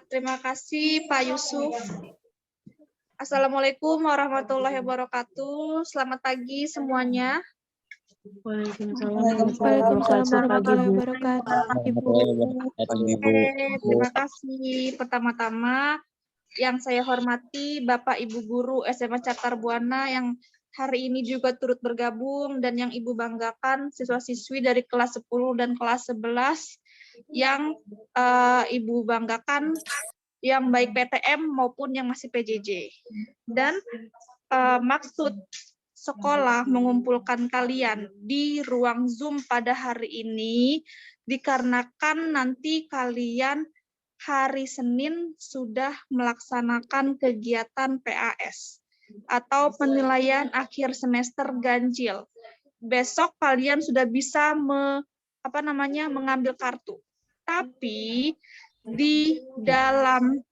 Terima kasih Pak Yusuf. Assalamualaikum warahmatullahi wabarakatuh. Selamat pagi semuanya. Waalaikumsalam warahmatullahi wabarakatuh, Ibu. Terima kasih. Pertama-tama yang saya hormati Bapak Ibu Guru SMA Catar Buana yang hari ini juga turut bergabung dan yang Ibu banggakan siswa-siswi dari kelas 10 dan kelas 11 yang Ibu banggakan yang baik PTM maupun yang masih PJJ. Dan maksud sekolah mengumpulkan kalian di ruang Zoom pada hari ini dikarenakan nanti kalian hari Senin sudah melaksanakan kegiatan PAS atau penilaian akhir semester ganjil. Besok kalian sudah bisa mengambil kartu. Tapi di dalam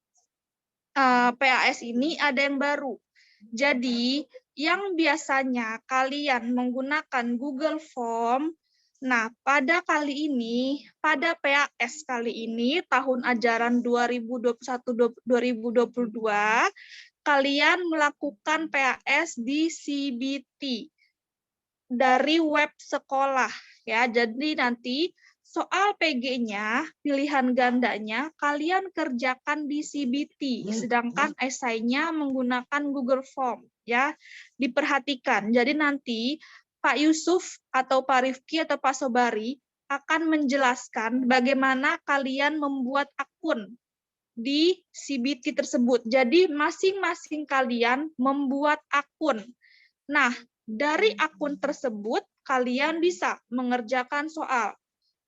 PAS ini ada yang baru. Jadi yang biasanya kalian menggunakan Google Form, nah pada kali ini, pada PAS kali ini, tahun ajaran 2021-2022, kalian melakukan PAS di CBT dari web sekolah ya. Jadi nanti soal PG-nya, pilihan gandanya, kalian kerjakan di CBT, sedangkan esainya menggunakan Google Form ya. Diperhatikan. Jadi nanti Pak Yusuf atau Pak Rifki atau Pak Sobari akan menjelaskan bagaimana kalian membuat akun di CBT tersebut. Jadi masing-masing kalian membuat akun. Nah, dari akun tersebut kalian bisa mengerjakan soal.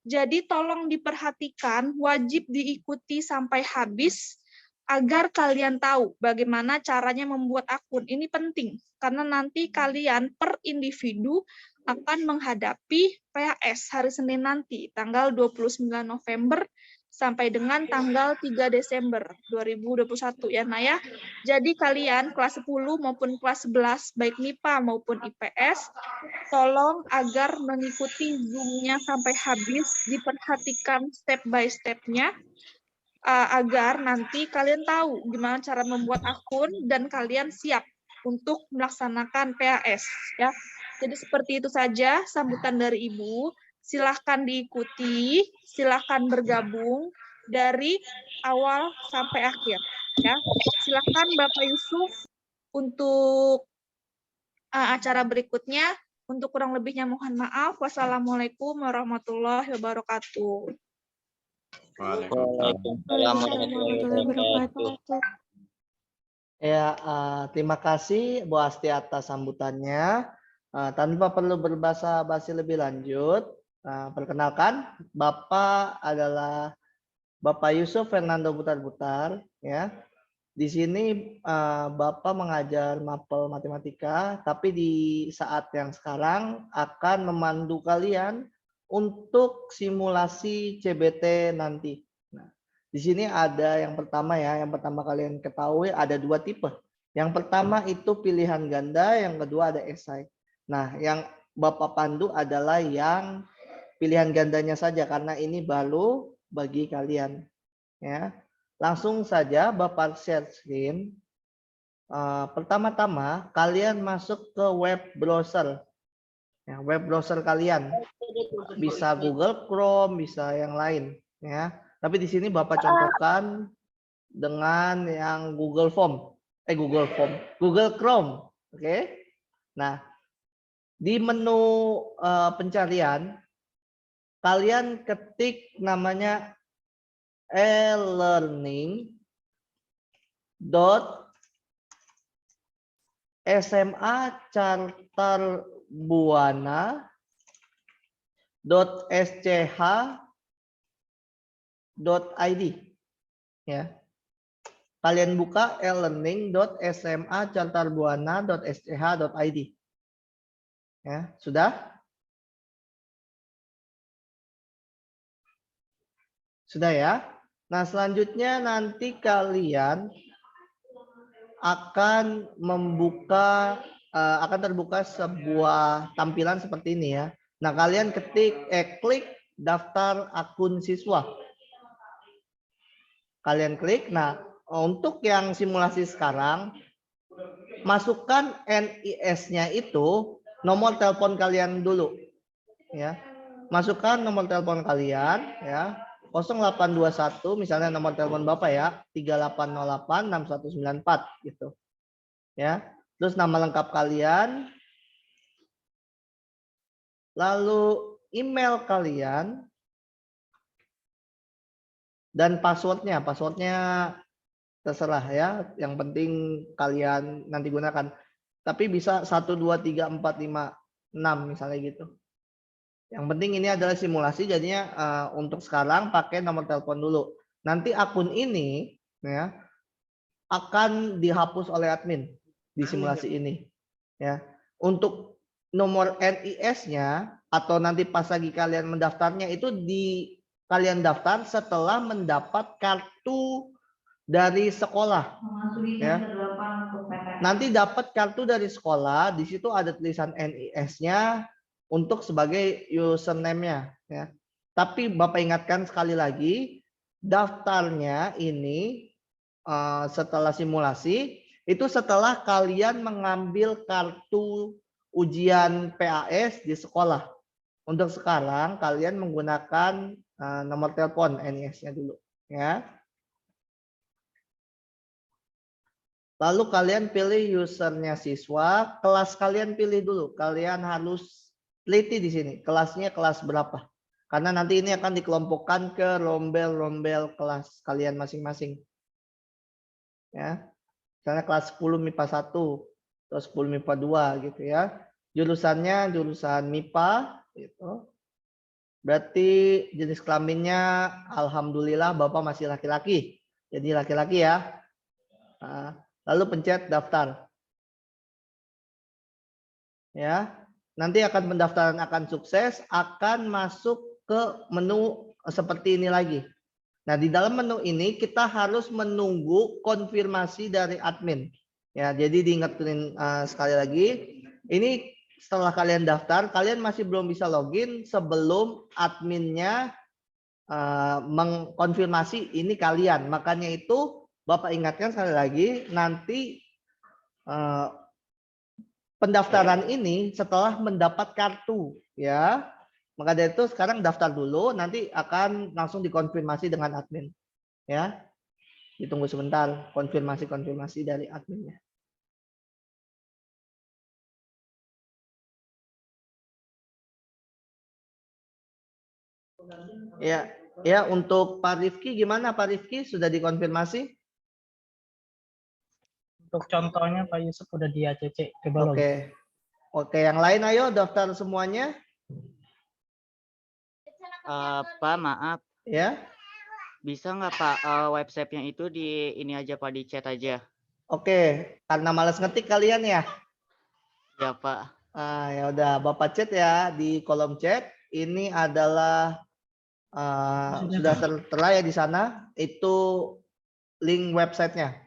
Jadi tolong diperhatikan, wajib diikuti sampai habis agar kalian tahu bagaimana caranya membuat akun. Ini penting karena nanti kalian per individu akan menghadapi PAS hari Senin nanti, tanggal 29 November sampai dengan tanggal 3 Desember 2021 ya Nah ya. Jadi kalian kelas 10 maupun kelas 11 baik MIPA maupun IPS tolong agar mengikuti Zoom-nya sampai habis, diperhatikan step by step-nya agar nanti kalian tahu gimana cara membuat akun dan kalian siap untuk melaksanakan PAS ya. Jadi seperti itu saja sambutan dari Ibu. Silahkan diikuti, silahkan bergabung dari awal sampai akhir. Ya, silahkan Bapak Yusuf untuk acara berikutnya. Untuk kurang lebihnya mohon maaf. Wassalamualaikum warahmatullahi wabarakatuh. Waalaikumsalam warahmatullahi wabarakatuh. Ya, terima kasih Bu Asti atas sambutannya. Tanpa perlu berbahasa-basi lebih lanjut, perkenalkan Bapak adalah Bapak Yusuf Fernando Butar-Butar. Ya, di sini Bapak mengajar mapel matematika, tapi di saat yang sekarang akan memandu kalian untuk simulasi CBT nanti. Nah, di sini ada yang pertama ya, yang pertama kalian ketahui ada dua tipe. Yang pertama itu pilihan ganda, yang kedua ada esai. Nah, yang Bapak pandu adalah yang pilihan gandanya saja karena ini baru bagi kalian. Ya, langsung saja Bapak share screen. Pertama-tama kalian masuk ke web browser. Ya, web browser kalian bisa Google Chrome, bisa yang lain. Ya, tapi di sini Bapak contohkan dengan yang Google Chrome. Oke. Nah, di menu pencarian kalian ketik namanya e-learning.sma-charterbuana.sch.id ya. Kalian buka e-learning.sma-charterbuana.sch.id. Ya, sudah? Sudah ya? Nah, selanjutnya nanti kalian akan terbuka sebuah tampilan seperti ini ya. Nah, kalian klik daftar akun siswa. Kalian klik. Nah, untuk yang simulasi sekarang, masukkan NIS-nya itu nomor telepon kalian dulu. Ya. Masukkan nomor telepon kalian ya. 0821 misalnya nomor telepon Bapak ya, 38086194 gitu. Ya. Terus nama lengkap kalian. Lalu email kalian dan passwordnya terserah ya, yang penting kalian nanti gunakan. Tapi bisa 1, 2, 3, 4, 5, 6 misalnya gitu. Yang penting ini adalah simulasi, jadinya untuk sekarang pakai nomor telepon dulu. Nanti akun ini ya akan dihapus oleh admin di simulasi ini. Ya, untuk nomor NIS-nya atau nanti pas lagi kalian mendaftarnya itu kalian daftar setelah mendapat kartu dari sekolah. Ya. Nanti dapat kartu dari sekolah, di situ ada tulisan NIS-nya untuk sebagai username-nya. Ya. Tapi Bapak ingatkan sekali lagi, daftarnya ini setelah simulasi, itu setelah kalian mengambil kartu ujian PAS di sekolah. Untuk sekarang kalian menggunakan nomor telepon NIS-nya dulu, ya. Lalu kalian pilih usernya siswa, kelas kalian pilih dulu. Kalian harus teliti di sini, kelasnya kelas berapa. Karena nanti ini akan dikelompokkan ke rombel-rombel kelas kalian masing-masing. Ya. Misalnya kelas 10 MIPA 1 atau 10 MIPA 2 gitu ya. Jurusannya jurusan MIPA gitu. Berarti jenis kelaminnya alhamdulillah Bapak masih laki-laki. Jadi laki-laki ya. Nah, lalu pencet daftar. Ya. Nanti akan pendaftaran akan sukses, akan masuk ke menu seperti ini lagi. Nah, di dalam menu ini kita harus menunggu konfirmasi dari admin. Ya, jadi diingetin sekali lagi, ini setelah kalian daftar, kalian masih belum bisa login sebelum adminnya mengkonfirmasi ini kalian. Makanya itu Bapak ingatkan sekali lagi, nanti pendaftaran ini setelah mendapat kartu, ya. Maka dari itu sekarang daftar dulu, nanti akan langsung dikonfirmasi dengan admin. Ya, ditunggu sebentar konfirmasi dari adminnya. Ya, ya untuk Pak Rifki gimana Pak Rifki, sudah dikonfirmasi? Untuk contohnya Pak Yusuf udah di ACC. Coba Oke. Oke, yang lain ayo daftar semuanya. Pak, maaf. Ya. Bisa nggak Pak websitenya itu di ini aja Pak, di chat aja? Oke, karena malas ngetik kalian ya. Ya Pak. Ya udah Bapak chat ya di kolom chat. Ini adalah sudah tertera ya di sana. Itu link websitenya.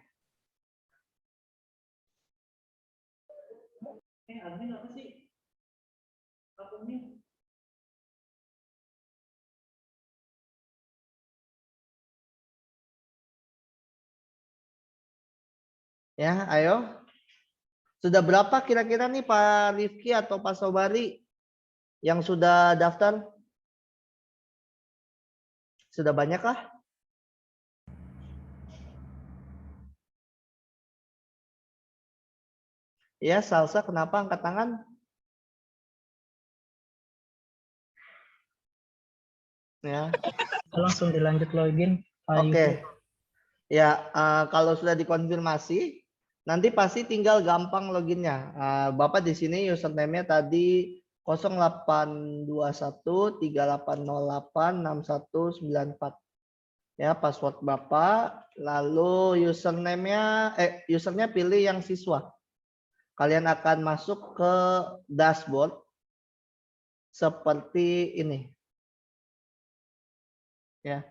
Ya, ayo. Sudah berapa kira-kira nih Pak Rifki atau Pak Sobari yang sudah daftar? Sudah banyak kah? Ya, Salsa kenapa angkat tangan? Ya. langsung dilanjut login. Oke. Ya, kalau sudah dikonfirmasi, nanti pasti tinggal gampang loginnya. Bapak di sini username-nya tadi 082138086194. Ya, password Bapak, lalu usernya pilih yang siswa. Kalian akan masuk ke dashboard seperti ini. Ya.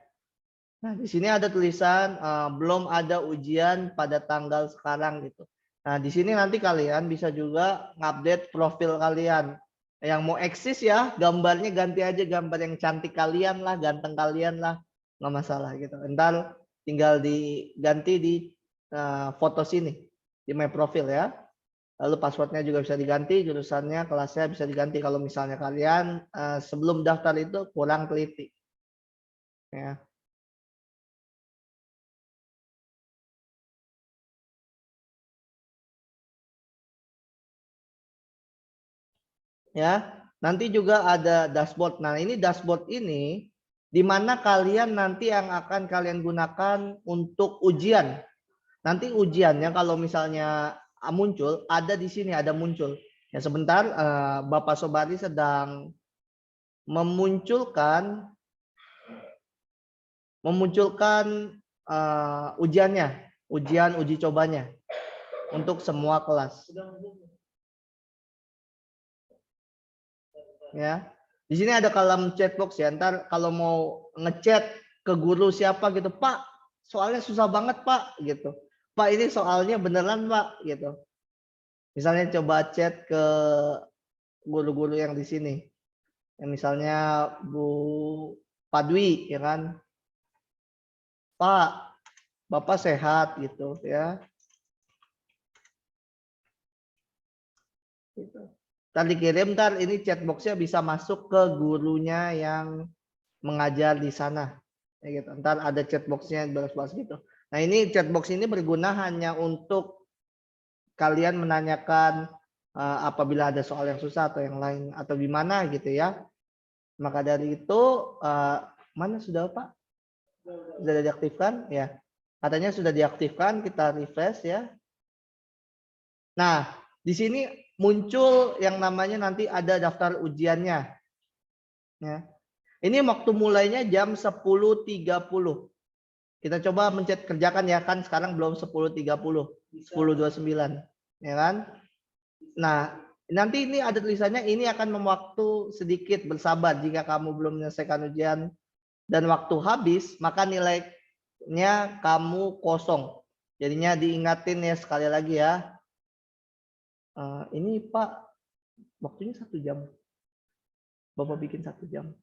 Nah, di sini ada tulisan belum ada ujian pada tanggal sekarang gitu. Nah, di sini nanti kalian bisa juga ngupdate profil kalian. Yang mau eksis ya, gambarnya ganti aja gambar yang cantik kalian lah, ganteng kalian lah, nggak masalah gitu. Entar tinggal diganti di foto sini di My Profile ya. Lalu passwordnya juga bisa diganti, jurusannya, kelasnya bisa diganti kalau misalnya kalian sebelum daftar itu kurang teliti. Ya. Ya, nanti juga ada dashboard. Nah, ini dashboard ini di mana kalian nanti yang akan kalian gunakan untuk ujian. Nanti ujiannya kalau misalnya muncul, ada di sini, ada muncul. Ya, sebentar, Bapak Sobari sedang memunculkan ujiannya, uji cobanya untuk semua kelas. Ya, di sini ada kolom chat box ya. Ntar kalau mau ngechat ke guru siapa gitu, Pak, soalnya susah banget Pak, gitu. Pak, ini soalnya beneran Pak, gitu. Misalnya coba chat ke guru-guru yang di sini. Yang misalnya Bu Padwi, ya kan? Pak, Bapak sehat gitu ya. Gitu. Ntar dikirim, ntar ini chatboxnya bisa masuk ke gurunya yang mengajar di sana. Ya gitu. Ntar ada chatboxnya balas-balas gitu. Nah ini chatbox ini berguna hanya untuk kalian menanyakan apabila ada soal yang susah atau yang lain atau gimana gitu ya. Maka dari itu mana sudah Pak? Sudah diaktifkan ya. Katanya sudah diaktifkan, kita refresh ya. Nah di sini muncul yang namanya nanti ada daftar ujiannya. Ya. Ini waktu mulainya jam 10.30. Kita coba mencet kerjakan ya, kan sekarang belum 10.30, 10.29. Ya kan? Nah, nanti ini ada tulisannya ini akan mewaktu sedikit, bersabar jika kamu belum menyelesaikan ujian dan waktu habis, maka nilainya kamu kosong. Jadinya diingatin ya sekali lagi ya. Ini Pak, waktunya 1 jam. Bapak bikin 1 jam.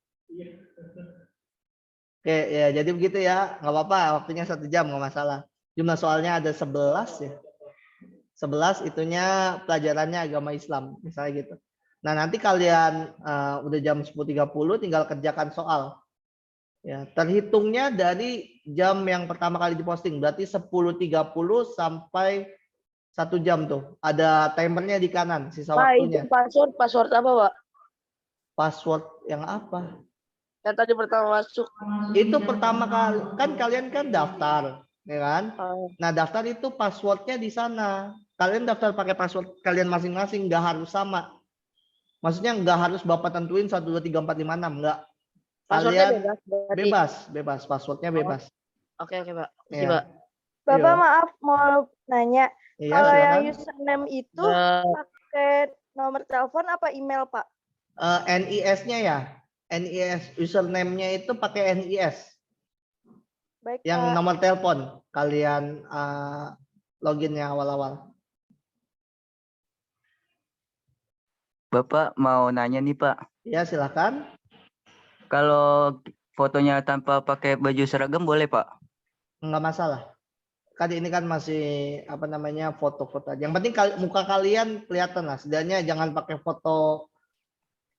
Oke ya, jadi begitu ya, nggak apa-apa, waktunya 1 jam nggak masalah. Jumlah soalnya ada 11 ya. 11 itunya pelajarannya agama Islam, misalnya gitu. Nah nanti kalian udah jam 10.30 tinggal kerjakan soal. Ya, terhitungnya dari jam yang pertama kali diposting, berarti 10.30 sampai 1 jam tuh. Ada timernya di kanan, sisa waktunya. Itu password apa, Pak? Password yang apa? Yang tadi pertama masuk. Itu pertama kali, kan kalian kan daftar, ya kan? Nah daftar itu passwordnya di sana. Kalian daftar pakai password kalian masing-masing, nggak harus sama. Maksudnya nggak harus Bapak tentuin 1, 2, 3, 4, 5, 6, nggak. Passwordnya Kalian bebas, passwordnya bebas. Oke, Pak. Ya. Pak. Bapak Iya. maaf mau nanya, Iya, kalau yang silakan. username itu pakai nomor telepon apa email Pak? NIS-nya ya, NIS username-nya itu pakai NIS. Baik Yang Pak. nomor telepon kalian loginnya awal-awal. Bapak mau nanya nih Pak, Ya silakan. kalau fotonya tanpa pakai baju seragam boleh Pak? Nggak masalah. Kan ini kan masih apa namanya foto-foto aja. Yang penting muka kalian kelihatan lah. Setidaknya jangan pakai foto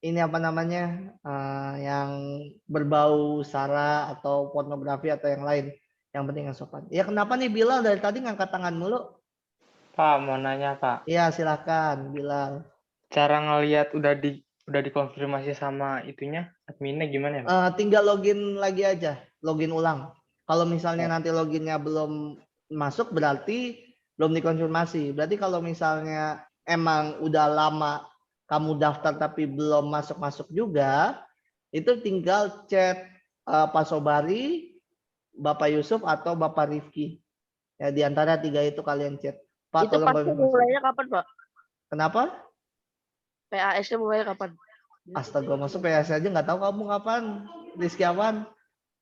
ini apa namanya yang berbau sara atau pornografi atau yang lain. Yang penting yang sopan. Ya kenapa nih Bilal dari tadi ngangkat tangan mulu? Pak, mau nanya Pak. Iya silakan Bilal. Cara ngelihat udah dikonfirmasi sama itunya, adminnya gimana ya Pak? Tinggal login lagi aja, login ulang. Kalau misalnya nanti loginnya belum masuk berarti belum dikonfirmasi. Berarti kalau misalnya emang udah lama kamu daftar tapi belum masuk juga, itu tinggal chat Pak Sobari, Bapak Yusuf atau Bapak Rifki. Ya di antara 3 itu kalian chat. Pak, Itu tolong pasti konfirmasi. mulainya kapan, Pak? Kenapa? PAS-nya mulainya kapan? Astaga, masuk PAS aja nggak tahu kamu kapan, Rizkiawan.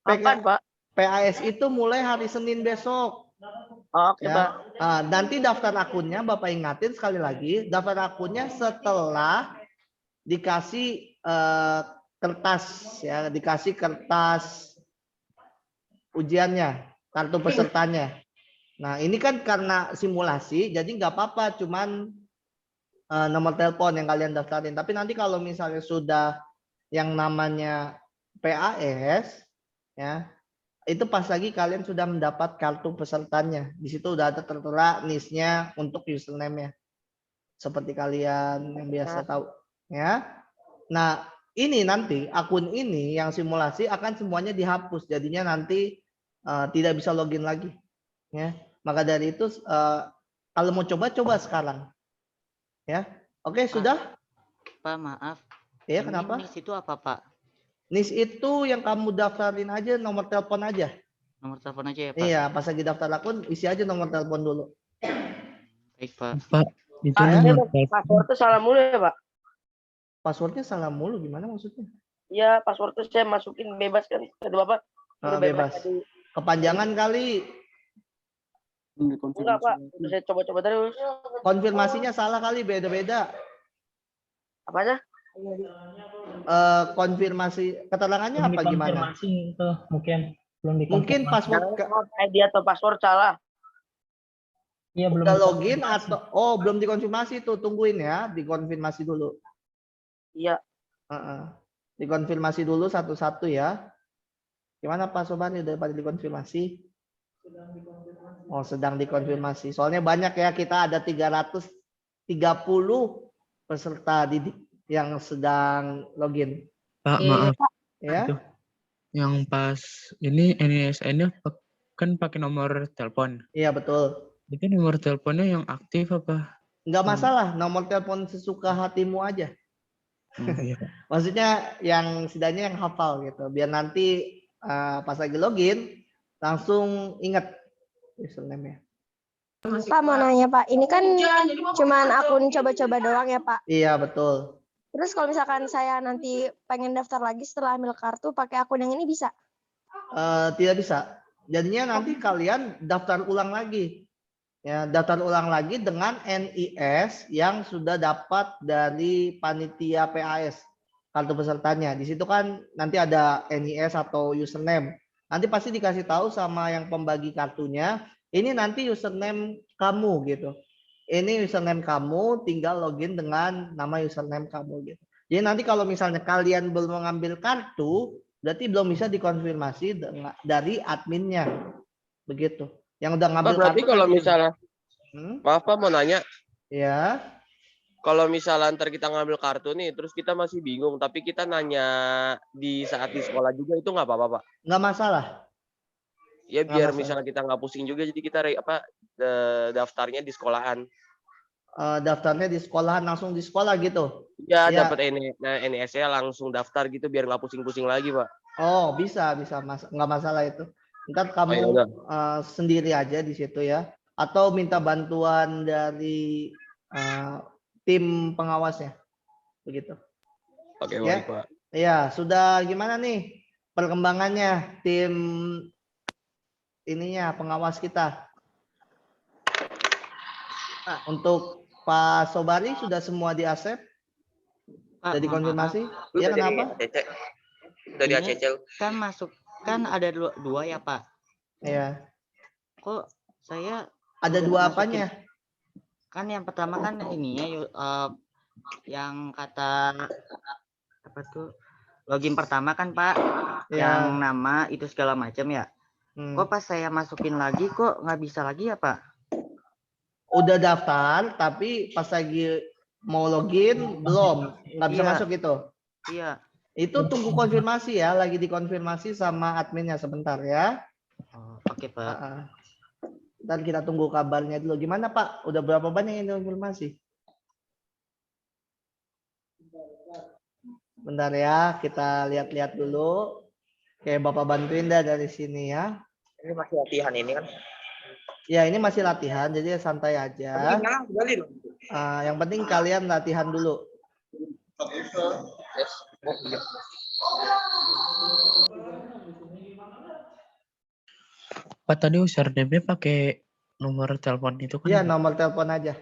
Kapan, Pak? PAS itu mulai hari Senin besok. Oke, Ya. Pak. Nanti daftar akunnya Bapak ingatin sekali lagi, daftar akunnya setelah dikasih kertas ya, dikasih kertas ujiannya. kartu pesertanya. Nah, ini kan karena simulasi, jadi nggak apa-apa, cuman nomor telepon yang kalian daftarin. Tapi nanti kalau misalnya sudah yang namanya PAS, ya, itu pas lagi kalian sudah mendapat kartu pesertanya. Di situ udah ada tertera NIS-nya untuk username-nya. Seperti kalian yang biasa tahu, ya. Nah, ini nanti akun ini yang simulasi akan semuanya dihapus. Jadinya nanti tidak bisa login lagi, ya. Maka dari itu kalau mau coba sekarang. Ya. Oke, sudah? Pak, maaf. Ya, Ini kenapa? NIS itu apa, Pak? NIS itu yang kamu daftarin aja, nomor telepon aja. Nomor telepon aja ya, Pak? Iya, pas lagi daftar akun, isi aja nomor telepon dulu. Baik, Pak. Pak, itu Pak, ini nomor telepon. passwordnya salah mulu ya, Pak? Passwordnya salah mulu, gimana maksudnya? Iya, passwordnya saya masukin bebas kan. Ada Bapak? Udah Bebas. tadi. Kepanjangan kali. Enggak, Pak. Udah saya coba-coba terus. Konfirmasinya salah kali, beda-beda. Apanya? Konfirmasi keterangannya Belum apa gimana? dikonfirmasi itu mungkin belum Mungkin dikonfirmasi. password ID atau password salah. Iya belum udah login dikonfirmasi. atau belum dikonfirmasi tuh, tungguin ya, dikonfirmasi dulu. Iya. Dikonfirmasi dulu satu-satu ya. Gimana Pak Sobani, udah pada dikonfirmasi? Oh, sedang dikonfirmasi. Soalnya banyak ya, kita ada 330 peserta didik yang sedang login. Pak, maaf. Ya. Itu. Yang pas ini NISN-nya kan pakai nomor telepon. Iya, betul. Itu nomor teleponnya yang aktif apa? Enggak masalah, nomor telepon sesuka hatimu aja. Iya. Maksudnya yang setidaknya yang hafal gitu, biar nanti pas lagi login langsung ingat username-nya. Pak mau nanya Pak, ini kan cuman akun coba-coba doang ya Pak. Iya, betul. Terus kalau misalkan saya nanti pengen daftar lagi setelah ambil kartu pakai akun yang ini bisa? Tidak bisa. Jadinya nanti kalian daftar ulang lagi. Ya, daftar ulang lagi dengan NIS yang sudah dapat dari panitia PAS, kartu pesertanya. Di situ kan nanti ada NIS atau username. Nanti pasti dikasih tahu sama yang pembagi kartunya, ini nanti username kamu gitu. Ini username kamu, tinggal login dengan nama username kamu gitu. Jadi nanti kalau misalnya kalian belum mengambil kartu, berarti belum bisa dikonfirmasi dari adminnya. Begitu. Yang udah ngambil berarti kartu. kalau misalnya maaf Pak, mau nanya. Ya. Kalau misalnya ntar kita ngambil kartu nih, terus kita masih bingung, tapi kita nanya di saat di sekolah juga, itu nggak apa-apa Pak? Nggak masalah. Ya biar misalnya kita nggak pusing juga, jadi kita daftarnya di sekolahan. Daftarnya di sekolahan, langsung di sekolah gitu? Ya, dapat NIS-nya langsung daftar gitu, biar nggak pusing-pusing lagi Pak. Oh, bisa nggak masalah itu. Ntar kamu sendiri aja di situ ya, atau minta bantuan dari tim pengawasnya, begitu. Oke, ya? baik Pak. Ya, sudah gimana nih perkembangannya tim ininya pengawas kita? Nah, untuk Pak Sobari sudah semua di accept? Sudah dikonfirmasi? Ya, kenapa? Sudah di ACC. Kan masuk, kan ada dua ya Pak? Iya. Kok saya ada dua apanya? Kan yang pertama kan ininya yang kata apa tuh, login pertama kan Pak, yang nama itu segala macam ya. Kok pas saya masukin lagi kok nggak bisa lagi ya Pak? Udah daftar tapi pas lagi mau login belum, nggak bisa masuk itu. Iya. Itu tunggu konfirmasi ya, lagi dikonfirmasi sama adminnya sebentar ya. Oke Pak. Dan kita tunggu kabarnya dulu. Gimana Pak? Udah berapa banyak yang konfirmasi? Bentar ya, kita lihat-lihat dulu. Oke, Bapak bantuin dah dari sini ya. Ini masih latihan ini kan? Ya, ini masih latihan, jadi santai aja. Yang penting kalian latihan dulu. Pak, tadi username-nya pakai nomor telepon itu kan? Iya, nomor telepon aja.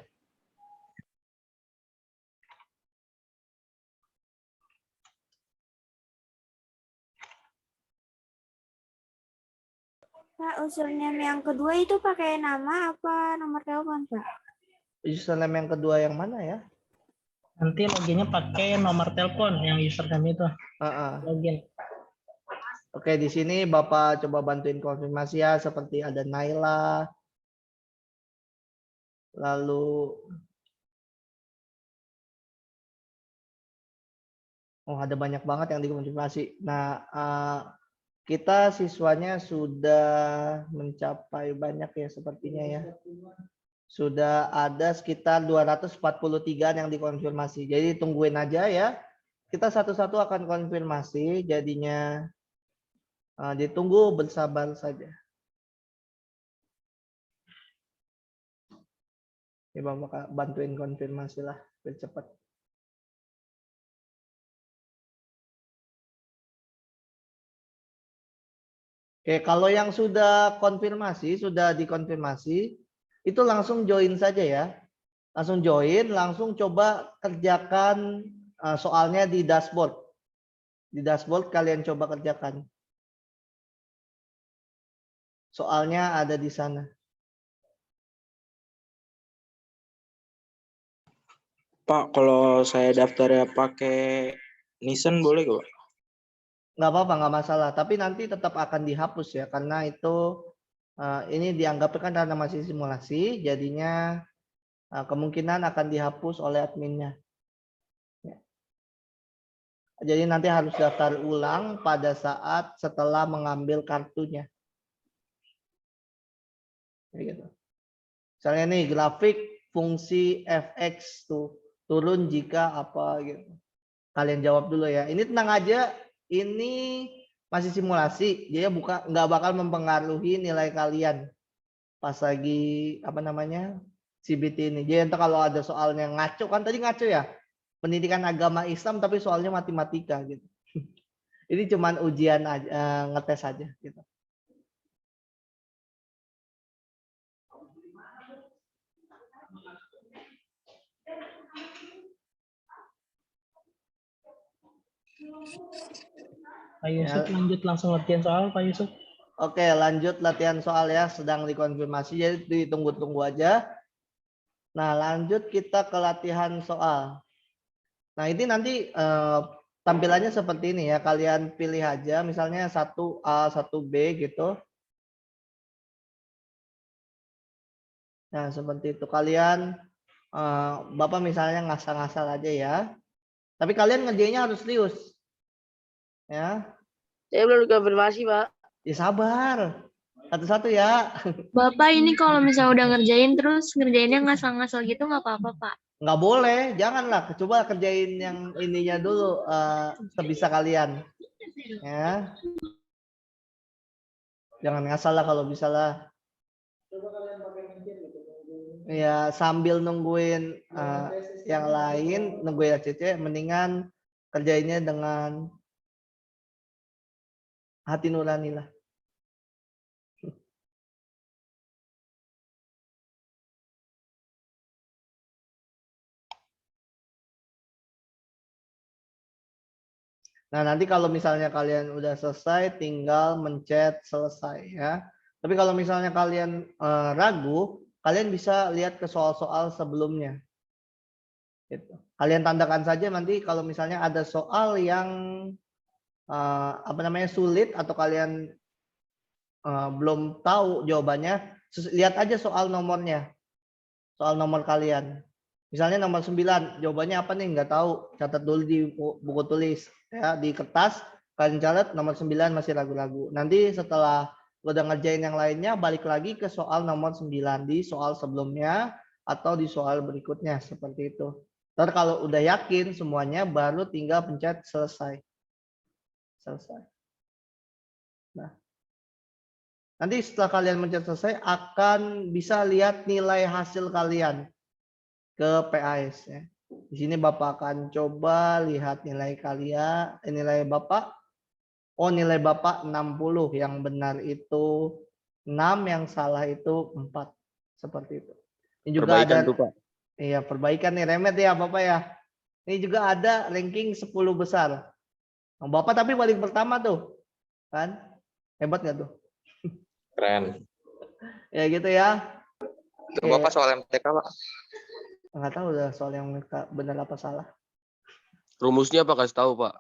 Pak, username yang kedua itu pakai nama apa nomor telepon, Pak? Username yang kedua yang mana ya? Nanti loginnya pakai nomor telepon yang username itu. Login. Oke, di sini Bapak coba bantuin konfirmasi ya, seperti ada Naila, lalu ada banyak banget yang dikonfirmasi. Nah, kita siswanya sudah mencapai banyak ya sepertinya ya. Sudah ada sekitar 243 yang dikonfirmasi. Jadi tungguin aja ya. Kita satu-satu akan konfirmasi, jadinya ditunggu, bersabar saja. Ya, Bapak bantuin konfirmasi lah, biar cepat. Oke, kalau yang sudah konfirmasi, sudah dikonfirmasi, itu langsung join saja ya. Langsung join, langsung coba kerjakan soalnya di dashboard. Di dashboard kalian coba kerjakan. Soalnya ada di sana. Pak, kalau saya daftarnya pakai Nissan boleh gak, Pak? Nggak apa-apa, nggak masalah. Tapi nanti tetap akan dihapus ya, karena itu ini dianggap kan karena masih simulasi, jadinya kemungkinan akan dihapus oleh adminnya. Ya. Jadi nanti harus daftar ulang pada saat setelah mengambil kartunya. Gitu. Misalnya nih grafik fungsi fx tuh turun jika apa gitu. Kalian jawab dulu ya. Ini tenang aja, ini masih simulasi, jadi nggak bakal mempengaruhi nilai kalian pas lagi apa namanya CBT ini. Jadi entar kalau ada soalnya ngaco, kan tadi ngaco ya, pendidikan agama Islam tapi soalnya matematika gitu. Ini cuman ujian aja, ngetes aja gitu. Pak Yusuf lanjut langsung latihan soal, Pak Yusuf. Oke, lanjut latihan soal ya, sedang dikonfirmasi, jadi ditunggu-tunggu aja. Nah, lanjut kita ke latihan soal. Nah, ini nanti tampilannya seperti ini ya, kalian pilih aja, misalnya 1A, 1B gitu. Nah, seperti itu. Kalian, Bapak misalnya ngasal-ngasal aja ya. Tapi kalian ngerjainnya harus serius. Ya. Saya belum konfirmasi, Pak. Ya sabar. Satu-satu ya. Bapak ini kalau misalnya udah ngerjain terus ngerjainnya ngasal-ngasal gitu nggak apa-apa, Pak? Nggak boleh, janganlah. Coba kerjain yang ininya dulu sebisa kalian. Ya. Jangan ngasal lah kalau bisa lah. Ya sambil nungguin yang lain, nungguin ACC, mendingan kerjainnya dengan hati nurani lah. Nah, nanti kalau misalnya kalian udah selesai, tinggal mencet selesai ya. Tapi kalau misalnya kalian ragu, kalian bisa lihat ke soal-soal sebelumnya. Gitu. Kalian tandakan saja nanti kalau misalnya ada soal yang apa namanya sulit atau kalian belum tahu jawabannya, lihat aja soal nomornya, soal nomor kalian. Misalnya nomor 9, jawabannya apa nih? Nggak tahu, catat dulu di buku tulis ya, di kertas kalian catat nomor 9 masih ragu-ragu. Nanti setelah udah ngerjain yang lainnya, balik lagi ke soal nomor 9 di soal sebelumnya atau di soal berikutnya seperti itu. Ntar kalau udah yakin semuanya, baru tinggal pencet selesai. Selesai. Nah, nanti setelah kalian mencet selesai, akan bisa lihat nilai hasil kalian ke PAS ya. Di sini Bapak akan coba lihat nilai kalian, nilai Bapak. Oh, nilai Bapak 60, yang benar itu 6, yang salah itu 4. Seperti itu. Ini juga Perbaikan ada tuh, Pak. Iya, perbaikan nih, remet ya Bapak ya. Ini juga ada ranking 10 besar. Bapak tapi paling pertama tuh. Kan? Hebat nggak tuh? Keren. Ya gitu ya. Itu Bapak soal MTK, Pak. Nggak tahu udah soal yang benar apa salah. Rumusnya apa kasih tahu, Pak?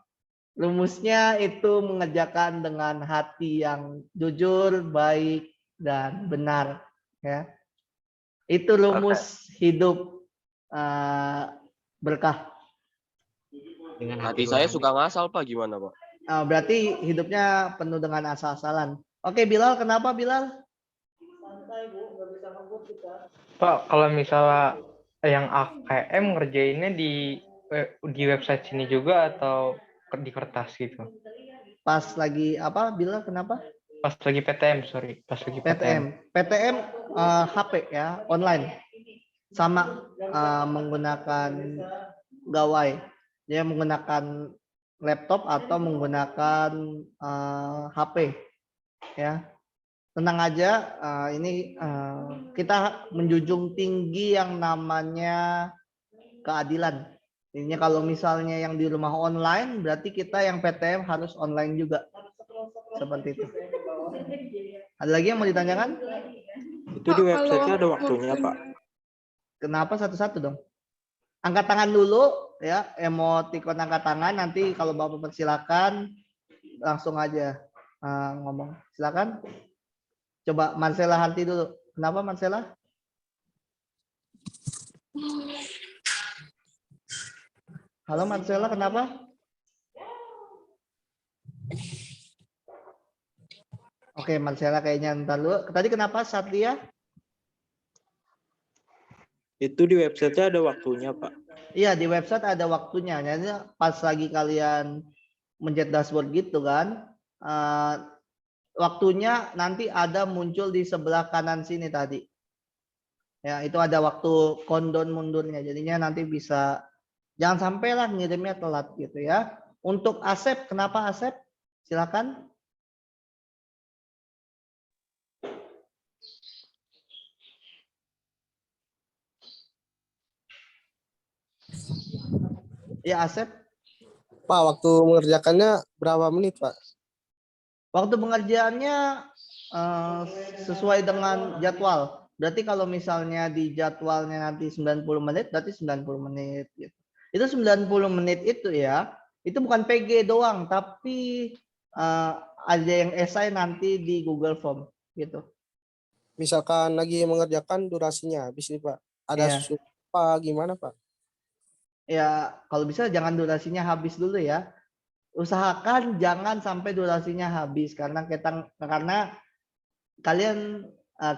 Rumusnya itu mengerjakan dengan hati yang jujur, baik, dan benar. Ya, itu rumus hidup berkah. Dengan Hati saya suka ngasal, Pak. Gimana, Pak? Berarti hidupnya penuh dengan asal-asalan. Oke, Bilal, kenapa Bilal? Pak, kalau misalnya yang AKM ngerjainnya di website sini juga atau di kertas gitu? Pas lagi apa, Bilal, kenapa? Pas lagi PTM, sorry. Pas lagi PTM. PTM HP ya, online. Sama menggunakan gawai. Dia menggunakan laptop atau menggunakan HP. Ya. Tenang aja, ini kita menjunjung tinggi yang namanya keadilan. Ini kalau misalnya yang di rumah online, berarti kita yang PTM harus online juga. Seperti itu. Ada lagi yang mau ditanyakan? Itu di website-nya ada waktunya, Pak. Kenapa satu-satu dong? Angkat tangan dulu ya, emotikon angkat tangan. Nanti kalau Bapak persilakan langsung aja ngomong. Silakan. Coba Marcella Harti dulu. Kenapa Marcella? Halo Marcella, kenapa? Oke, Marcella kayaknya ntar dulu. Tadi kenapa Satria? Itu di website-nya ada waktunya, Pak. Iya, di website ada waktunya. Jadi pas lagi kalian mencet dashboard gitu kan, waktunya nanti ada muncul di sebelah kanan sini tadi. Ya, itu ada waktu countdown mundurnya. Jadinya nanti bisa, jangan sampailah ngirimnya telat gitu ya. Untuk Asep, kenapa Asep? Silakan. Ya Asep. Pak, waktu mengerjakannya berapa menit, Pak? Waktu pengerjaannya sesuai dengan jadwal. Berarti kalau misalnya di jadwalnya nanti 90 menit, berarti 90 menit. Gitu. Itu 90 menit itu ya, itu bukan PG doang, tapi ada yang esai nanti di Google Form. Gitu. Misalkan lagi mengerjakan durasinya habis nih, Pak. Ada apa gimana, Pak? Ya, kalau bisa jangan durasinya habis dulu ya. Usahakan jangan sampai durasinya habis karena kalian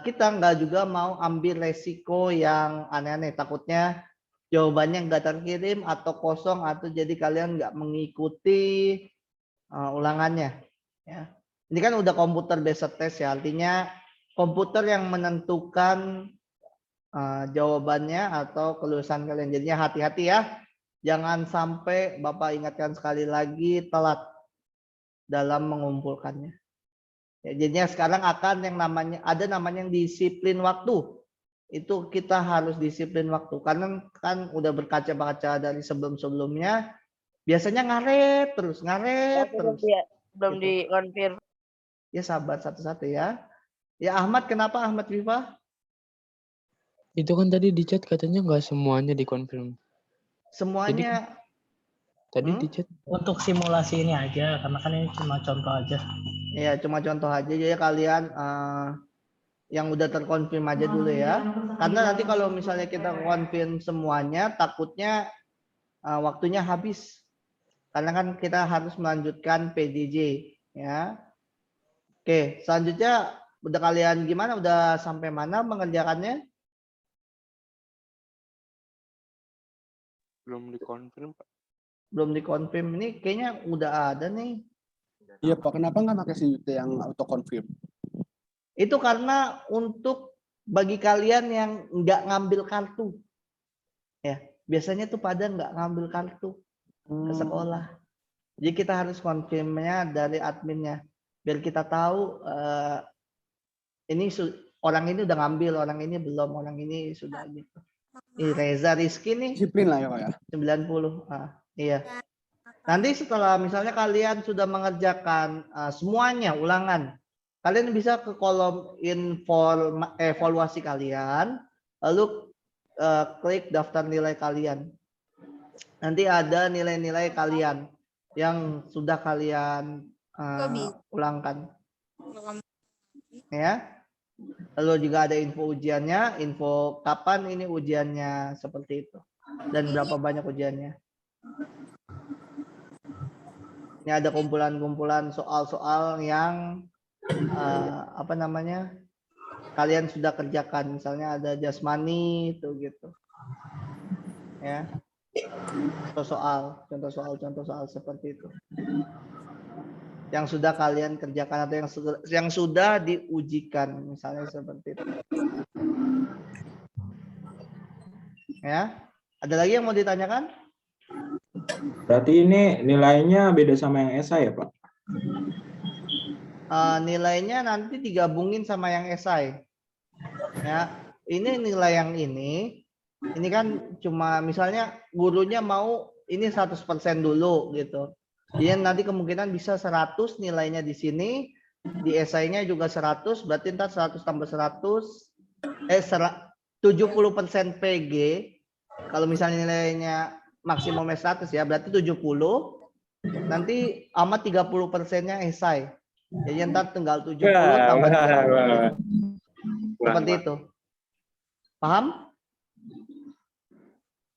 kita nggak juga mau ambil resiko yang aneh-aneh, takutnya jawabannya nggak terkirim atau kosong atau jadi kalian nggak mengikuti ulangannya ya. Ini kan udah komputer based test ya, artinya komputer yang menentukan jawabannya atau kelulusan kalian. Jadinya hati-hati ya. Jangan sampai Bapak ingatkan sekali lagi telat dalam mengumpulkannya. Ya, jadinya sekarang akan yang namanya disiplin waktu. Itu kita harus disiplin waktu. Karena kan udah berkaca-kaca dari sebelum-sebelumnya. Biasanya ngaret terus. Belum dikonfirm. Ya sabar satu-satu ya. Ya Ahmad, kenapa Ahmad Viva? Itu kan tadi di chat katanya nggak semuanya dikonfirm. Semuanya tadi di chat untuk simulasi ini aja, karena kan ini cuma contoh aja. Iya, cuma contoh aja. Jadi kalian yang udah terkonfirm aja dulu ya. Karena nanti kalau misalnya kita konfirm semuanya, takutnya waktunya habis. Karena kan kita harus melanjutkan PJJ ya. Oke, selanjutnya udah kalian gimana? Udah sampai mana mengerjakannya? Belum dikonfirm, Pak. Belum dikonfirm. Ini kayaknya udah ada nih. Iya, Pak. Kenapa nggak pakai si yang auto confirm? Itu karena untuk bagi kalian yang nggak ngambil kartu. Ya, biasanya tuh pada nggak ngambil kartu ke sekolah. Jadi kita harus konfirmnya dari adminnya. Biar kita tahu ini orang ini udah ngambil, orang ini belum, orang ini sudah gitu. Reza Rizky nih disiplin lah ya, Pak ya. 90. Iya. Nanti setelah misalnya kalian sudah mengerjakan semuanya ulangan, kalian bisa ke kolom evaluasi kalian, lalu klik daftar nilai kalian. Nanti ada nilai-nilai kalian yang sudah kalian ulangkan. Ya. Lalu juga ada info ujiannya, info kapan ini ujiannya, seperti itu. Dan berapa banyak ujiannya. Ini ada kumpulan-kumpulan soal-soal yang kalian sudah kerjakan. Misalnya ada jasmani itu gitu. Ya. Contoh soal seperti itu. Yang sudah kalian kerjakan atau yang sudah diujikan, misalnya seperti itu. Ya, ada lagi yang mau ditanyakan? Berarti ini nilainya beda sama yang esai ya, Pak? Nilainya nanti digabungin sama yang esai. Ya, ini nilai yang ini kan cuma misalnya gurunya mau ini 100% dulu gitu. Jadi nanti kemungkinan bisa 100 nilainya di sini, di esainya juga 100, berarti ntar 100 tambah 100, 70% PG, kalau misalnya nilainya maksimum 100 ya, berarti 70, nanti amat 30%-nya esai. Jadi ntar tinggal 70 tambah 30. Seperti itu. Paham?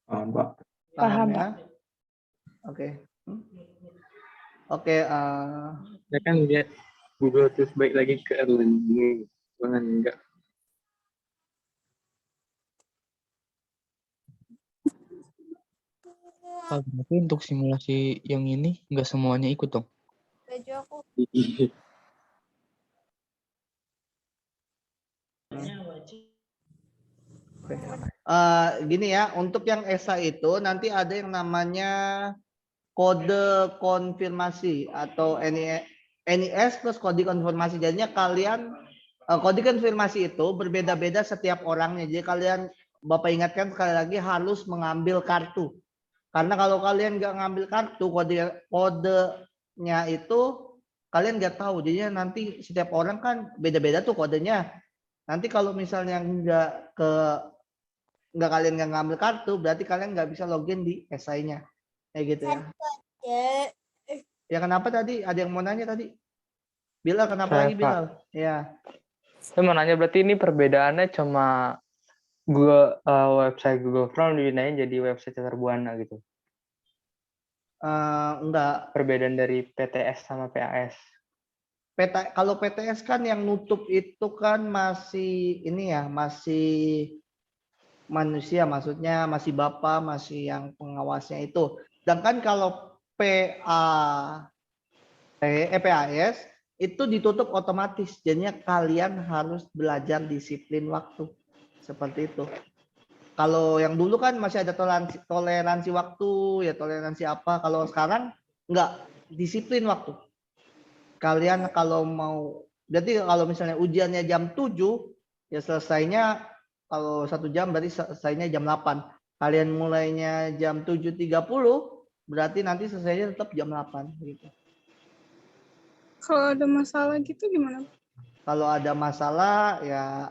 Paham, Pak. Paham ya? Oke. Oke, Ya kan lihat Google terus baik lagi ke Erlang. Jangan enggak. Berarti untuk simulasi yang ini enggak semuanya ikut dong? Baju aku. Gini ya, untuk yang ESA itu nanti ada yang namanya kode konfirmasi atau NIS plus kode konfirmasi. Jadinya kalian kode konfirmasi itu berbeda-beda setiap orangnya. Jadi kalian Bapak ingatkan sekali lagi harus mengambil kartu. Karena kalau kalian nggak ngambil kartu kodenya itu kalian nggak tahu. Jadinya nanti setiap orang kan beda-beda tuh kodenya. Nanti kalau misalnya kalian nggak ngambil kartu, berarti kalian nggak bisa login di esainya. Kayak gitu ya. Ya kenapa tadi? Ada yang mau nanya tadi? Bilal, kenapa Saya, lagi Bilal? Ya. Saya mau nanya, berarti ini perbedaannya cuma website Google Form dipindahin jadi website Catur Buana gitu? Enggak. Perbedaan dari PTS sama PAS? Kalau PTS kan yang nutup itu kan masih ini ya, masih manusia, maksudnya masih Bapak, masih yang pengawasnya itu. Sedangkan kalau PAS itu ditutup otomatis, jadinya kalian harus belajar disiplin waktu seperti itu. Kalau yang dulu kan masih ada toleransi waktu, ya toleransi apa. Kalau sekarang enggak, disiplin waktu. Kalian kalau mau, jadi kalau misalnya ujiannya jam 7, ya selesainya kalau 1 jam berarti selesainya jam 8. Kalian mulainya jam 7.30, berarti nanti selesainya tetap jam 8 gitu. Kalau ada masalah gitu gimana? Kalau ada masalah ya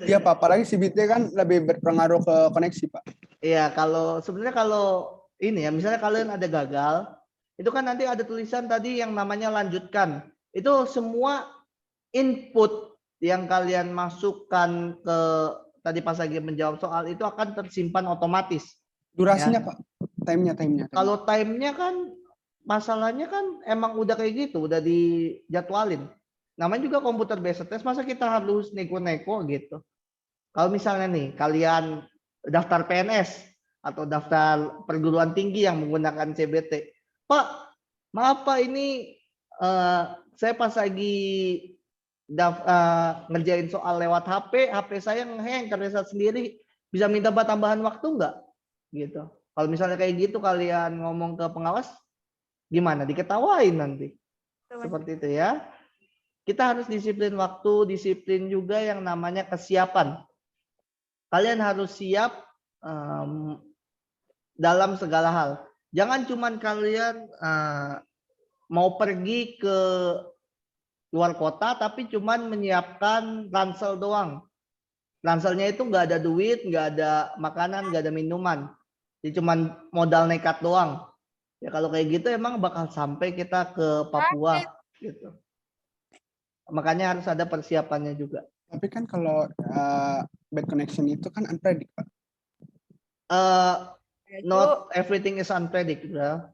Iya Pak, apalagi CBT kan lebih berpengaruh ke koneksi Pak. Iya, sebenarnya kalau ini ya, misalnya kalian ada gagal, itu kan nanti ada tulisan tadi yang namanya lanjutkan. Itu semua input yang kalian masukkan ke tadi pas lagi menjawab soal itu akan tersimpan otomatis. Durasinya ya. Pak, timenya. Kalau timenya kan masalahnya kan emang udah kayak gitu, udah dijadwalin. Namanya juga komputer based test, masa kita harus neko-neko gitu. Kalau misalnya nih kalian daftar PNS atau daftar perguruan tinggi yang menggunakan CBT, Pak, maaf Pak, ini saya pas lagi ngerjain soal lewat HP saya ngehang karena saya sendiri, bisa minta tambahan waktu nggak? Gitu. Kalau misalnya kayak gitu kalian ngomong ke pengawas, gimana? Diketawain nanti. Seperti itu ya. Kita harus disiplin waktu, disiplin juga yang namanya kesiapan. Kalian harus siap dalam segala hal. Jangan cuman kalian mau pergi ke luar kota tapi cuman menyiapkan ransel doang. Ranselnya itu nggak ada duit, nggak ada makanan, nggak ada minuman. Jadi cuman modal nekat doang. Ya kalau kayak gitu emang bakal sampai kita ke Papua gitu. Makanya harus ada persiapannya juga. Tapi kan kalau bad connection itu kan unpredictable. Not everything is unpredictable.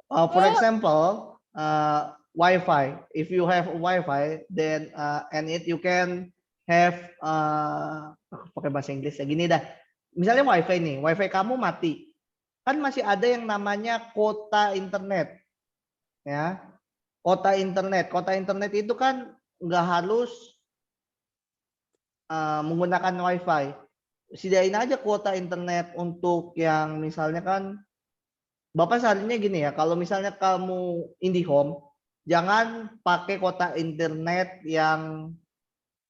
For example, Wi-Fi. If you have Wi-Fi, then and you can have pakai bahasa Inggris ya gini dah. Misalnya Wi-Fi nih, Wi-Fi kamu mati, kan masih ada yang namanya kuota internet, ya. Kuota internet itu kan nggak harus menggunakan Wi-Fi. Sediain aja kuota internet untuk yang misalnya kan, Bapak seharinya gini ya, kalau misalnya kamu IndiHome, jangan pakai kuota internet yang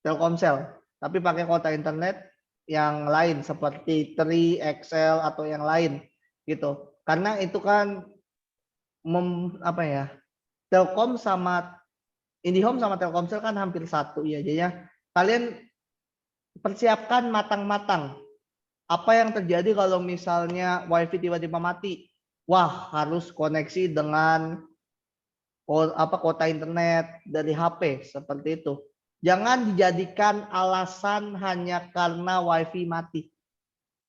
Telkomsel, tapi pakai kuota internet yang lain seperti Tri, Excel atau yang lain gitu. Karena itu kan Telkom sama IndiHome sama Telkomsel kan hampir satu ya. Jadinya kalian persiapkan matang-matang. Apa yang terjadi kalau misalnya WiFi tiba-tiba mati? Wah, harus koneksi dengan kuota internet dari HP seperti itu. Jangan dijadikan alasan hanya karena WiFi mati.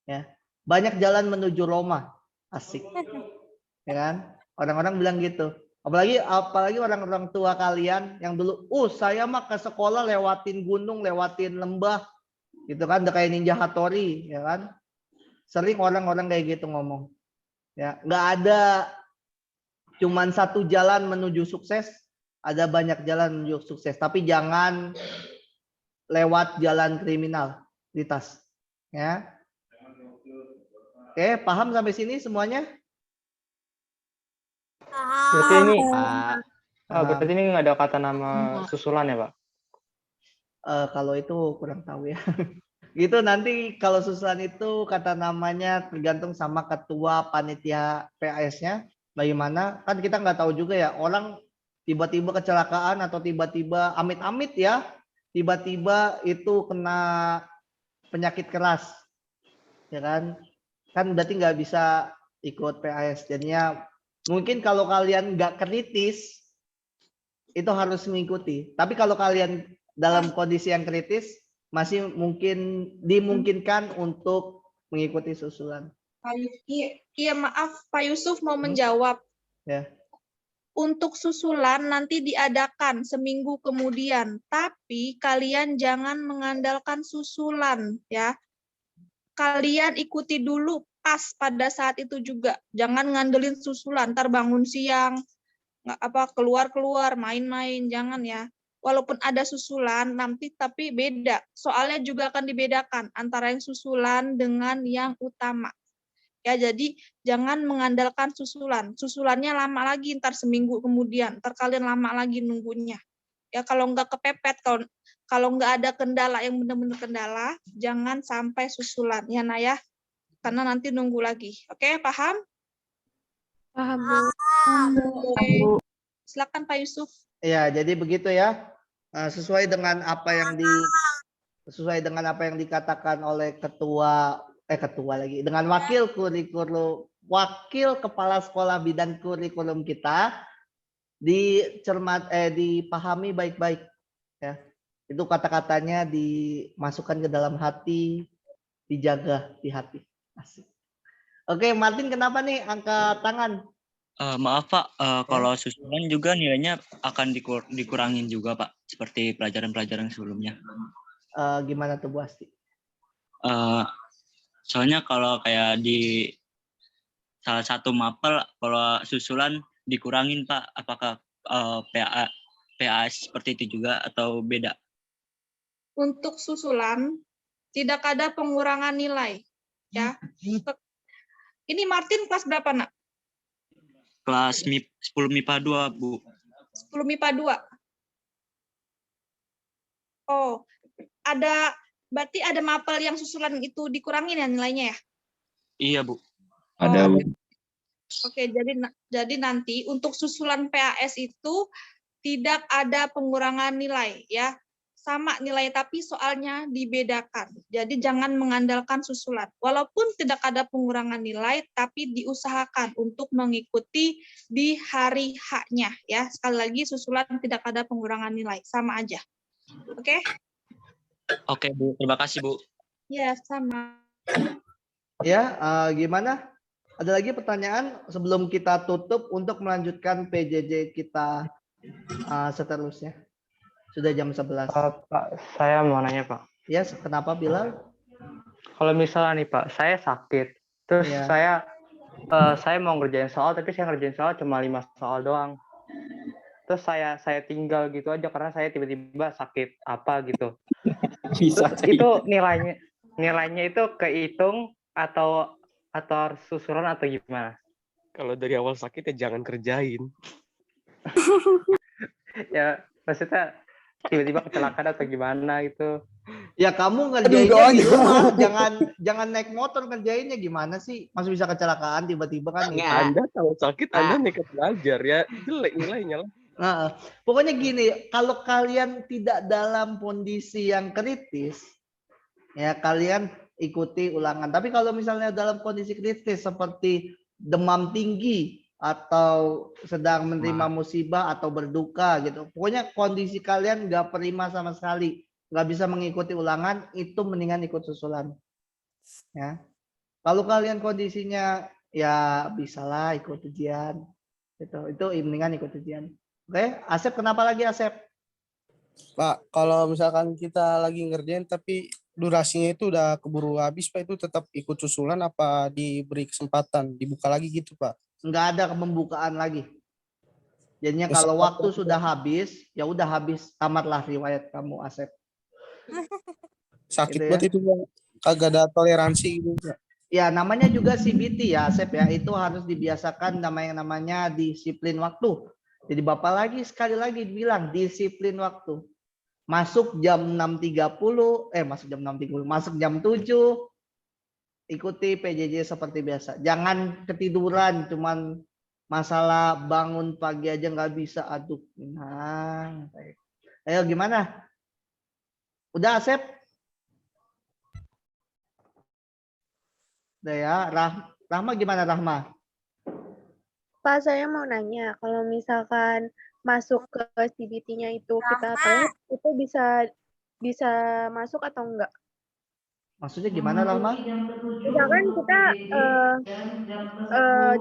Ya, banyak jalan menuju Roma, asik, ya kan? Orang-orang bilang gitu. Apalagi orang-orang tua kalian yang dulu, saya mah ke sekolah lewatin gunung, lewatin lembah, gitu kan? Udah kayak Ninja Hattori, ya kan? Sering orang-orang kayak gitu ngomong. Ya, nggak ada cuman satu jalan menuju sukses. Ada banyak jalan menuju sukses, tapi jangan lewat jalan kriminalitas. Ya. Oke, paham sampai sini semuanya? Berarti ini, berarti ini nggak ada kata nama susulan ya, Pak? Kalau itu kurang tahu ya. Gitu nanti kalau susulan itu kata namanya tergantung sama ketua panitia PAS-nya. Bagaimana? Kan kita nggak tahu juga ya, orang tiba-tiba kecelakaan atau tiba-tiba amit-amit ya, tiba-tiba itu kena penyakit keras, ya kan? Kan berarti nggak bisa ikut PAS. Jadinya mungkin kalau kalian nggak kritis, itu harus mengikuti. Tapi kalau kalian dalam kondisi yang kritis, masih dimungkinkan untuk mengikuti susulan. Iya, maaf Pak Yusuf mau menjawab. Ya. Untuk susulan nanti diadakan seminggu kemudian, tapi kalian jangan mengandalkan susulan ya. Kalian ikuti dulu pas pada saat itu juga. Jangan ngandelin susulan, ntar bangun siang, keluar-keluar, main-main, jangan ya. Walaupun ada susulan nanti tapi beda. Soalnya juga akan dibedakan antara yang susulan dengan yang utama. Ya, jadi jangan mengandalkan susulan. Susulannya lama lagi, ntar seminggu kemudian, ntar kalian lama lagi nunggunya. Ya, kalau nggak kepepet, kalau nggak ada kendala yang benar-benar kendala, jangan sampai susulan. Ya, Naya, karena nanti nunggu lagi. Oke, paham? Paham, Bu. Oke. Silakan Pak Yusuf. Ya, jadi begitu ya. Sesuai dengan apa yang dikatakan oleh dengan wakil kepala sekolah bidang kurikulum kita, dipahami baik-baik ya. Itu kata-katanya dimasukkan ke dalam hati, dijaga di hati. Asik. Oke, Martin kenapa nih angkat tangan? Maaf Pak, kalau susulan juga nilainya akan dikurangin juga Pak, seperti pelajaran-pelajaran sebelumnya. Gimana tuh Bu Asti? Soalnya kalau kayak di salah satu mapel, kalau susulan dikurangin Pak, apakah PAS seperti itu juga atau beda? Untuk susulan tidak ada pengurangan nilai ya. Ini Martin kelas berapa nak? Kelas 10 MIPA 2 Bu. 10 MIPA 2. Oh, berarti ada mapel yang susulan itu dikurangin ya nilainya ya? Iya Bu. Ada Bu. Oke, jadi nanti untuk susulan PAS itu tidak ada pengurangan nilai ya. Sama nilai tapi soalnya dibedakan. Jadi jangan mengandalkan susulan. Walaupun tidak ada pengurangan nilai tapi diusahakan untuk mengikuti di hari H-nya ya. Sekali lagi susulan tidak ada pengurangan nilai, sama aja. Oke? Oke, Bu. Terima kasih, Bu. Ya, sama. Ya, gimana? Ada lagi pertanyaan sebelum kita tutup untuk melanjutkan PJJ kita seterusnya. Sudah jam 11. Pak, saya mau nanya, Pak. Ya, kenapa Bilal? Kalau misalnya nih, Pak, saya sakit. Terus Ya. saya mau ngerjain soal, tapi saya ngerjain soal cuma 5 soal doang. Terus saya tinggal gitu aja karena saya tiba-tiba sakit apa gitu. Bisa. Itu nilainya itu kehitung atau harus susulan atau gimana? Kalau dari awal sakit ya jangan kerjain. Ya, maksudnya tiba-tiba kecelakaan atau gimana gitu. Ya kamu ngerjainnya di rumah, jangan naik motor ngerjainnya gimana sih? Masih bisa kecelakaan tiba-tiba kan? Anda kalau sakit Anda nekat belajar ya, jelek nilainya lah. Nah, pokoknya gini, kalau kalian tidak dalam kondisi yang kritis, ya kalian ikuti ulangan. Tapi kalau misalnya dalam kondisi kritis seperti demam tinggi atau sedang menerima musibah atau berduka gitu, pokoknya kondisi kalian nggak prima sama sekali, nggak bisa mengikuti ulangan, itu mendingan ikut susulan. Ya, kalau kalian kondisinya ya bisalah ikut ujian, itu mendingan ikut ujian. Oke, Asep kenapa lagi Asep? Pak, kalau misalkan kita lagi ngerjain tapi durasinya itu udah keburu habis, Pak, itu tetap ikut susulan apa diberi kesempatan dibuka lagi gitu, Pak? Nggak ada pembukaan lagi. Jadinya kalau waktu sudah habis, ya udah habis, tamatlah riwayat kamu Asep. Sakit Gitu ya. banget itu, Pak. Kagak ada toleransi gitu, Pak. Ya namanya juga CBT ya Asep ya, itu harus dibiasakan namanya disiplin waktu. Jadi Bapak lagi sekali lagi bilang disiplin waktu. Masuk jam 6.30, masuk jam 7, ikuti PJJ seperti biasa. Jangan ketiduran, cuman masalah bangun pagi aja nggak bisa, aduh. Nah, ayo gimana? Udah Asep? Udah ya, Rahma gimana Rahma? Pak, saya mau nanya, kalau misalkan masuk ke CBT-nya itu kita tes, itu bisa masuk atau enggak? Maksudnya gimana Rahma? Misalkan kita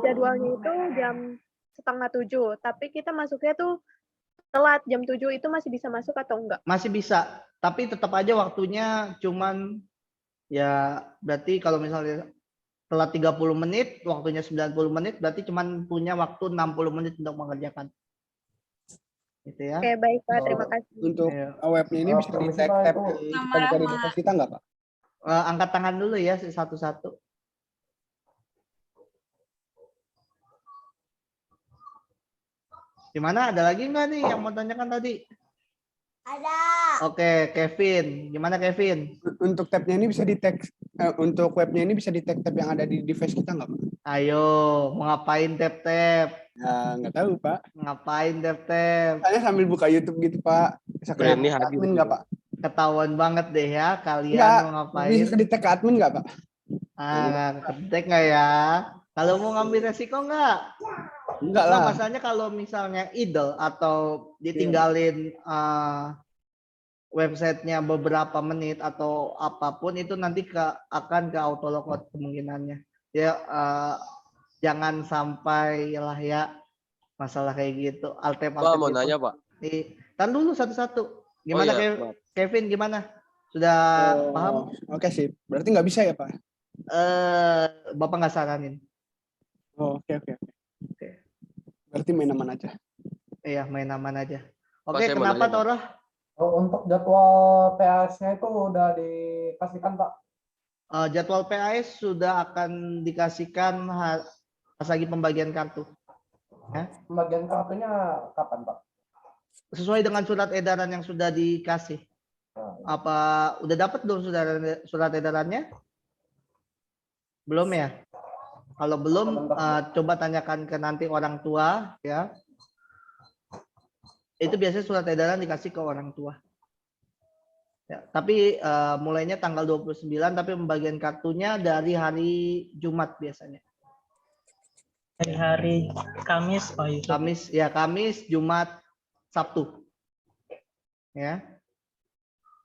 jadwalnya itu jam 6:30, tapi kita masuknya tuh telat jam 7, itu masih bisa masuk atau enggak? Masih bisa, tapi tetap aja waktunya cuman ya berarti kalau misalnya telat 30 menit, waktunya 90 menit, berarti cuman punya waktu 60 menit untuk mengerjakan. Gitu ya. Oke, baik Pak, terima kasih. Untuk webnya ini bisa di-tag kita buka di device kita nggak, Pak? Angkat tangan dulu ya satu-satu. Gimana? Ada lagi nggak nih yang mau tanyakan tadi? Ada. Oke, Kevin. Gimana Kevin? Untuk tabnya ini bisa di-tag, untuk webnya ini bisa di-tag tab yang ada di device kita nggak, Pak? Ayo, mau ngapain tab-tab? Ya, nggak tahu, Pak. Ngapain tab-tab? Saya sambil buka YouTube gitu, Pak. Bisa ke admin nggak, Pak? Ketahuan banget deh ya kalian Nggak, mau ngapain. bisa di-tag ke admin nggak, Pak? Ketek nggak ya? Kalau mau ngambil resiko nggak? Enggak lah. Masalahnya kalau misalnya idle atau ditinggalin websitenya beberapa menit atau apapun, itu nanti akan ke auto logout kemungkinannya. Ya jangan sampai lah ya masalah kayak gitu. Alt-tab Mau gitu. nanya Pak. Tar dulu satu-satu. Gimana Kevin? Gimana? Sudah paham? Oke sih. Berarti nggak bisa ya Pak? Bapak nggak saranin. Oh, oke. Berarti main aman aja. Iya, main aman aja. Oke, kenapa Tora? Untuk jadwal PAS-nya itu udah dikasihkan, Pak? Jadwal PAS sudah akan dikasihkan pas lagi pembagian kartu. Ya? Pembagian kartunya kapan, Pak? Sesuai dengan surat edaran yang sudah dikasih. Apa udah dapat belum surat edarannya? Belum ya? Kalau belum, coba tanyakan ke nanti orang tua ya. Itu biasanya surat edaran dikasih ke orang tua. Ya, tapi mulainya tanggal 29, tapi pembagian kartunya dari hari Jumat biasanya. Dari hari Kamis, Pak Yusuf. Kamis, Jumat, Sabtu. Ya.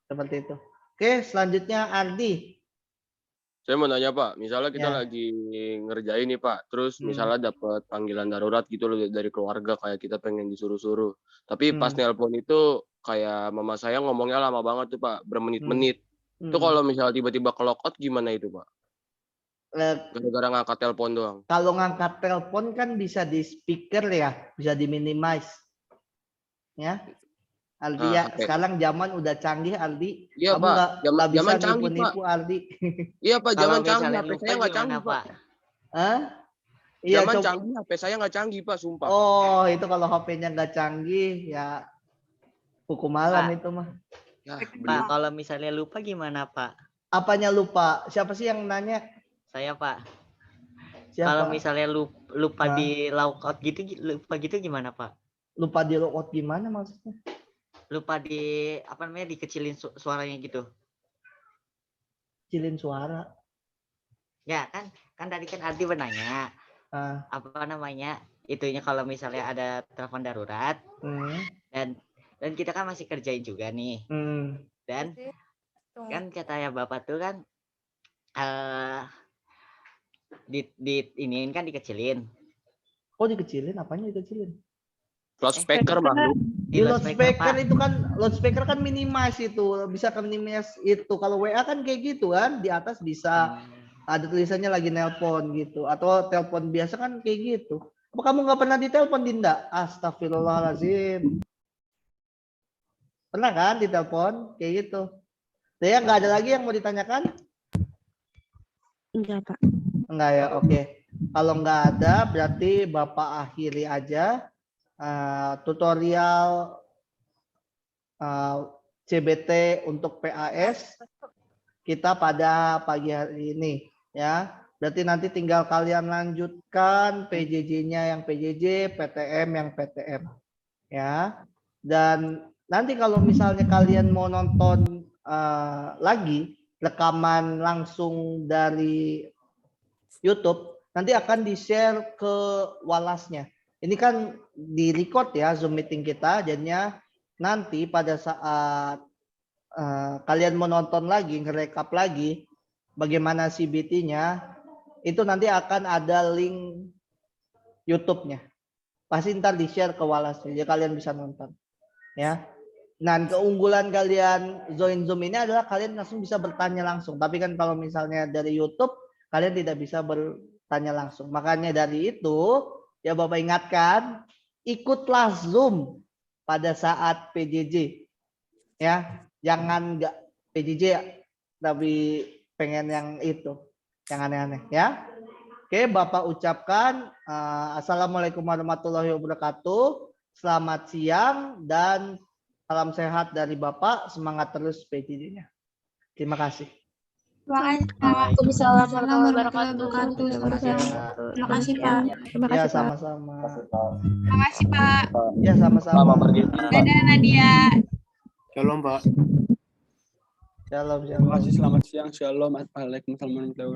Seperti itu. Oke, selanjutnya Ardi. Saya mau nanya Pak, misalnya kita Ya. lagi ngerjain nih Pak, terus misalnya dapat panggilan darurat gitu loh dari keluarga kayak kita pengen disuruh-suruh. Tapi pas nelpon itu kayak mama saya ngomongnya lama banget tuh Pak, bermenit-menit. Itu kalau misalnya tiba-tiba ke lockout gimana itu Pak? Gara-gara ngangkat telepon doang. Kalau ngangkat telepon kan bisa di speaker ya, bisa di minimize. Ya. Aldi ya, sekarang zaman udah canggih Aldi. Iya Kamu Pak, nggak bisa zaman canggih Pak. nipu-nipu Aldi. Iya Pak, zaman Kalau canggih, misalnya HP lupa saya nggak gimana canggih Pak. Pak? Hah? Iya, Zaman coba. canggih, HP saya nggak canggih Pak, sumpah. Oh, itu kalau HP-nya nggak canggih ya hukum malam Pak. itu mah. Pak, kalau misalnya lupa gimana Pak? Apanya lupa? Siapa sih yang nanya? Saya Pak. Siapa? Kalau misalnya lupa Hah? di lockout gitu, lupa gitu gimana Pak? Lupa di lockout gimana maksudnya? Lupa di apa namanya dikecilin suaranya gitu. Kecilin suara. Ya kan tadi kan Ardi bertanya apa namanya itunya kalau misalnya ada telepon darurat dan kita kan masih kerjain juga nih dan kan kata ya bapak tuh kan di iniin kan dikecilin. Oh dikecilin? Apanya dikecilin? Loudspeaker Bang. Di loudspeaker itu kan loudspeaker kan minimize itu, bisa ke minimize itu. Kalau WA kan kayak gitu kan, di atas bisa ada tulisannya lagi nelpon gitu, atau telepon biasa kan kayak gitu. Apa kamu nggak pernah ditelepon Dinda? Astagfirullahaladzim. Pernah kan ditelepon kayak gitu? Saya nggak ada lagi yang mau ditanyakan? Enggak Pak. Enggak ya, oke. Kalau nggak ada berarti Bapak akhiri aja tutorial CBT untuk PAS kita pada pagi hari ini ya. Berarti nanti tinggal kalian lanjutkan PJJ-nya yang PJJ, PTM yang PTM ya. Dan nanti kalau misalnya kalian mau nonton lagi rekaman langsung dari YouTube, nanti akan di-share ke Walasnya. Ini kan di-record ya Zoom meeting kita, jadinya nanti pada saat kalian mau nonton lagi, ngerekap lagi bagaimana CBT-nya, itu nanti akan ada link YouTube-nya. Pasti ntar di-share ke Walasnya, jadi kalian bisa nonton. Ya. Nah, keunggulan kalian join Zoom ini adalah kalian langsung bisa bertanya langsung. Tapi kan kalau misalnya dari YouTube, kalian tidak bisa bertanya langsung. Makanya dari itu, ya Bapak ingatkan, ikutlah Zoom pada saat PJJ. Ya, jangan nggak PJJ tapi pengen yang itu, yang aneh-aneh ya. Oke, Bapak ucapkan Assalamualaikum warahmatullahi wabarakatuh. Selamat siang dan salam sehat dari Bapak. Semangat terus PJJ-nya. Terima kasih. Waalaikumsalam warahmatullahi wabarakatuh. Terima kasih Pak. Terima Ya, kasih Pak. sama-sama. Terima kasih Pak. Ya, sama-sama. Dadah Nadia. Shalom Pak. Shalom, Terima shalom. kasih, selamat siang. Shalom. Waalaikumsalam warahmatullahi